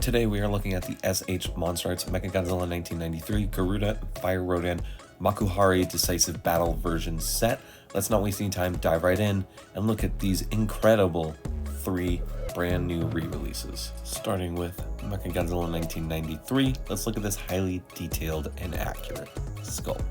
Today we are looking at the SH MonsterArts MechaGodzilla 1993 Garuda Fire Rodan Makuhari Decisive Battle version set. Let's not waste any time, dive right in and look at these incredible 3 brand new re-releases. Starting with MechaGodzilla 1993, let's look at this highly detailed and accurate sculpt.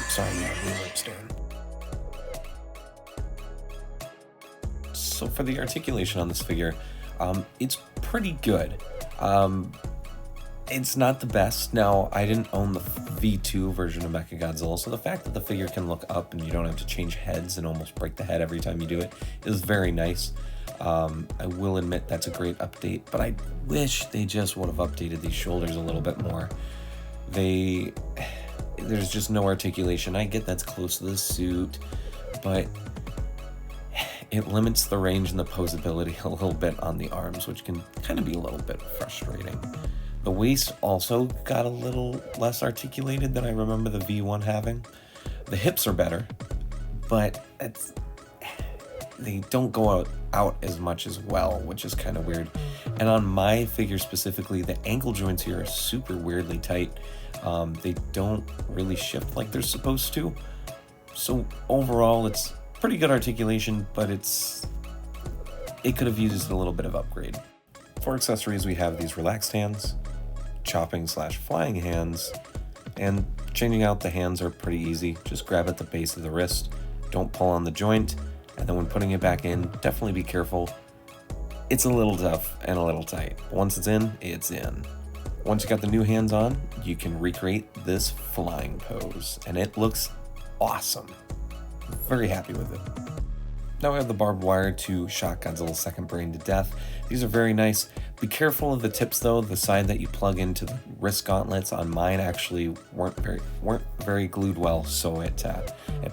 Sorry, my stand. So for the articulation on this figure, it's pretty good. It's not the best. Now, I didn't own the V2 version of MechaGodzilla, so the fact that the figure can look up and you don't have to change heads and almost break the head every time you do it is very nice. I will admit that's a great update, but I wish they just would have updated these shoulders a little bit more. There's just no articulation. I get that's close to the suit, but it limits the range and the posability a little bit on the arms, which can kind of be a little bit frustrating. The waist also got a little less articulated than I remember the V1 having. The hips are better, but they don't go out as much as well, which is kind of weird. And on my figure specifically, the ankle joints here are super weirdly tight. They don't really shift like they're supposed to. So overall, it's pretty good articulation, but it could have used a little bit of upgrade. For accessories, we have these relaxed hands, chopping/flying hands, and changing out the hands are pretty easy. Just grab at the base of the wrist, don't pull on the joint, and then when putting it back in, definitely be careful. It's a little tough and a little tight. Once it's in, it's in. Once you got the new hands on, you can recreate this flying pose, and it looks awesome. Very happy with it. Now we have the barbed wire to shock Godzilla's second brain to death. These are very nice. Be careful of the tips though. The side that you plug into the wrist gauntlets on mine actually weren't very glued well, so it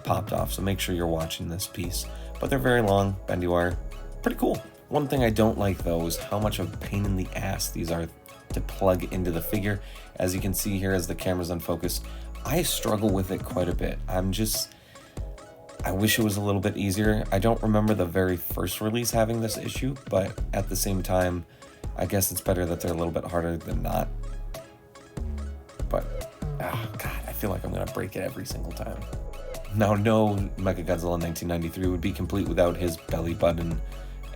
popped off. So make sure you're watching this piece. But they're very long, bendy wire, pretty cool. One thing I don't like though is how much of a pain in the ass these are to plug into the figure. As you can see here as the camera's unfocused, I struggle with it quite a bit. I wish it was a little bit easier. I don't remember the very first release having this issue, but at the same time, I guess it's better that they're a little bit harder than not. But, God, I feel like I'm gonna break it every single time. Now, no MechaGodzilla 1993 would be complete without his belly button,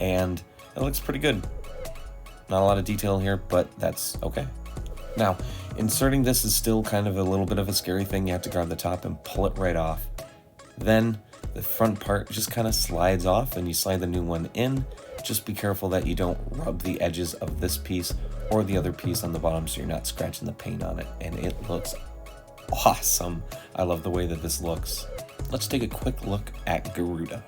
and it looks pretty good. Not a lot of detail here, but that's okay. Now, inserting this is still kind of a little bit of a scary thing. You have to grab the top and pull it right off. Then the front part just kind of slides off and you slide the new one in. Just be careful that you don't rub the edges of this piece or the other piece on the bottom so you're not scratching the paint on it. And it looks awesome. I love the way that this looks. Let's take a quick look at Garuda.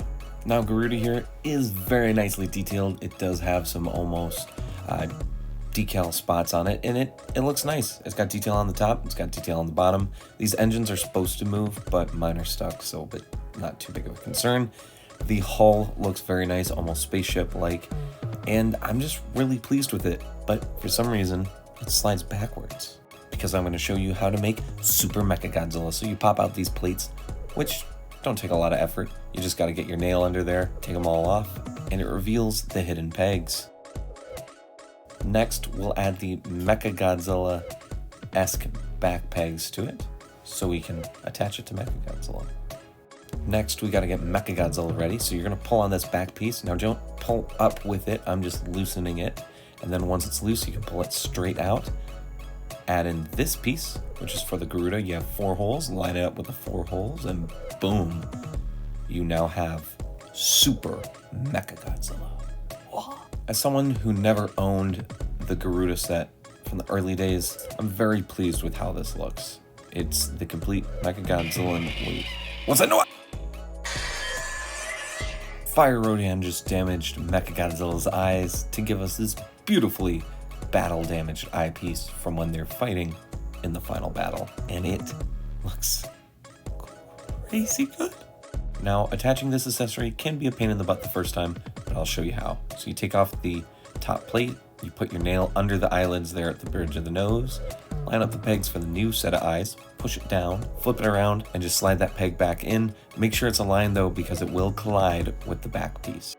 Now Garuda here is very nicely detailed. It does have some almost decal spots on it, and it looks nice. It's got detail on the top, it's got detail on the bottom. These engines are supposed to move, but mine are stuck, so but not too big of a concern. The hull looks very nice, almost spaceship-like, and I'm just really pleased with it. But for some reason, it slides backwards, because I'm going to show you how to make Super MechaGodzilla. So you pop out these plates, which don't take a lot of effort. You just got to get your nail under there, take them all off, and it reveals the hidden pegs. Next, we'll add the MechaGodzilla-esque back pegs to it, so we can attach it to MechaGodzilla. Next, we got to get MechaGodzilla ready, so you're going to pull on this back piece. Now, don't pull up with it, I'm just loosening it, and then once it's loose, you can pull it straight out. Add in this piece, which is for the Garuda. You have 4 holes, line it up with the 4 holes, and boom, you now have Super MechaGodzilla. As someone who never owned the Garuda set from the early days, I'm very pleased with how this looks. It's the complete MechaGodzilla. Wait, what's that noise? Fire Rodan just damaged MechaGodzilla's eyes to give us this beautifully battle-damaged eyepiece from when they're fighting in the final battle, and it looks crazy good. Now, attaching this accessory can be a pain in the butt the first time, I'll show you how. So you take off the top plate, you put your nail under the eyelids there at the bridge of the nose, line up the pegs for the new set of eyes, push it down, flip it around, and just slide that peg back in. Make sure it's aligned though, because it will collide with the back piece.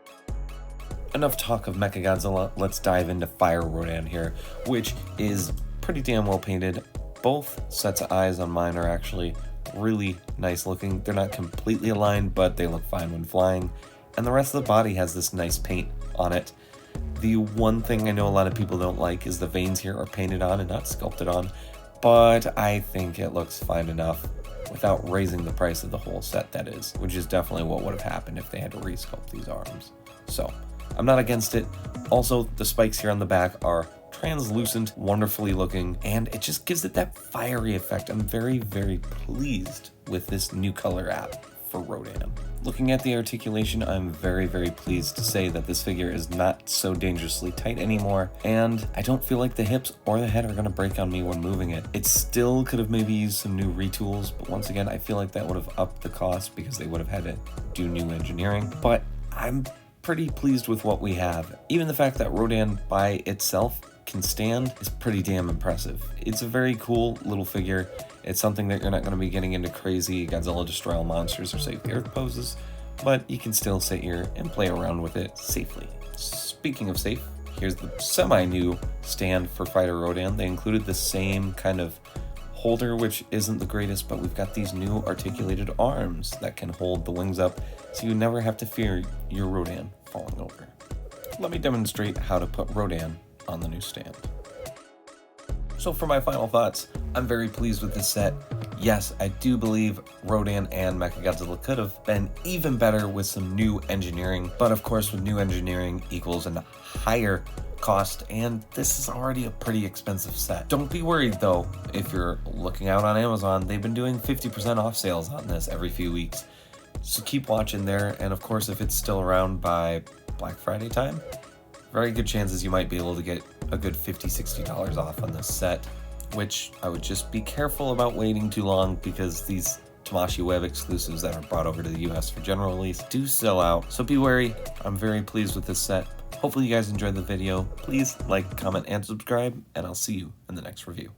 Enough talk of MechaGodzilla, let's dive into Fire Rodan here, which is pretty damn well painted. Both sets of eyes on mine are actually really nice looking. They're not completely aligned, but they look fine when flying. And the rest of the body has this nice paint on it. The one thing I know a lot of people don't like is the veins here are painted on and not sculpted on, but I think it looks fine enough without raising the price of the whole set, that is, which is definitely what would have happened if they had to resculpt these arms. So, I'm not against it. Also, the spikes here on the back are translucent, wonderfully looking, and it just gives it that fiery effect. I'm very, very pleased with this new color app for Rodan. Looking at the articulation, I'm very, very pleased to say that this figure is not so dangerously tight anymore, and I don't feel like the hips or the head are going to break on me when moving it. It still could have maybe used some new retools, but once again, I feel like that would have upped the cost because they would have had to do new engineering, but I'm pretty pleased with what we have. Even the fact that Rodan by itself can stand is pretty damn impressive. It's a very cool little figure. It's something that you're not going to be getting into crazy Godzilla destroy all monsters or save the earth poses, but you can still sit here and play around with it safely. Speaking of safe, here's the semi-new stand for Fighter Rodan. They included the same kind of holder, which isn't the greatest, but we've got these new articulated arms that can hold the wings up, so you never have to fear your Rodan falling over. Let me demonstrate how to put Rodan on the new stand. So for my final thoughts, I'm very pleased with this set. Yes, I do believe Rodan and MechaGodzilla could have been even better with some new engineering, but of course with new engineering equals a higher cost, and this is already a pretty expensive set. Don't be worried though, if you're looking out on Amazon, they've been doing 50% off sales on this every few weeks. So keep watching there, and of course if it's still around by Black Friday time, very good chances you might be able to get a good $50-$60 off on this set, which I would just be careful about waiting too long because these Tamashii Web exclusives that are brought over to the US for general release do sell out, so be wary. I'm very pleased with this set. Hopefully you guys enjoyed the video. Please like, comment, and subscribe, and I'll see you in the next review.